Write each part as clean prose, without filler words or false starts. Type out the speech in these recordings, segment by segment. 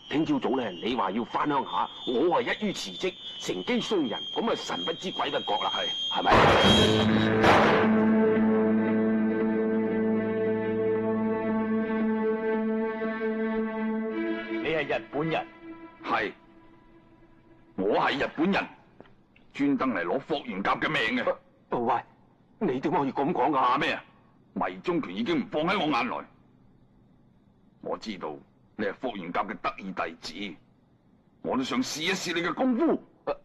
聽朝早咧，你話要翻鄉下，我話一於辭職，乘機傷人，咁啊神不知鬼不覺啦，係咪？你係日本人？係，我係日本人，專登嚟攞霍元甲嘅命嘅。喂，你點可以咁講噶？怕咩啊？迷中拳已經唔放喺我眼內，我知道你係霍元甲嘅得意弟子，我都想試一試你嘅功夫。喂，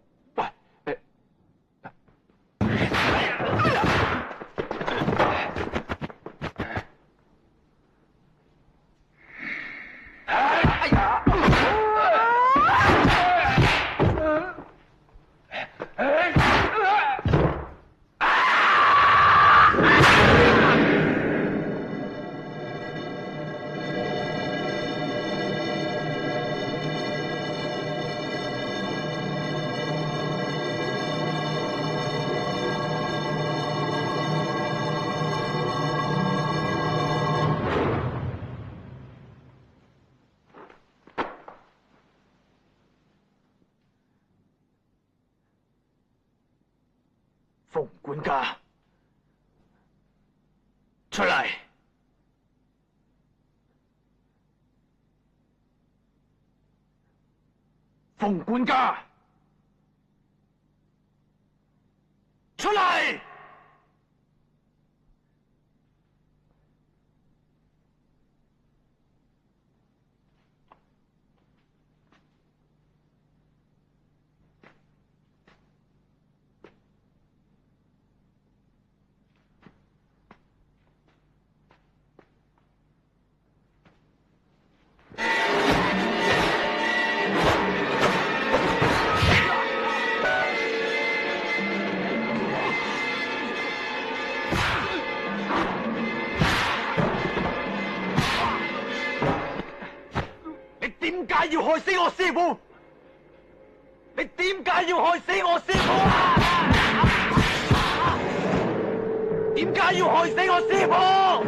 馮管家，出嚟！馮管家，出嚟！點解要害死我師父？你點解要害死我師父啊？點解要害死我師父？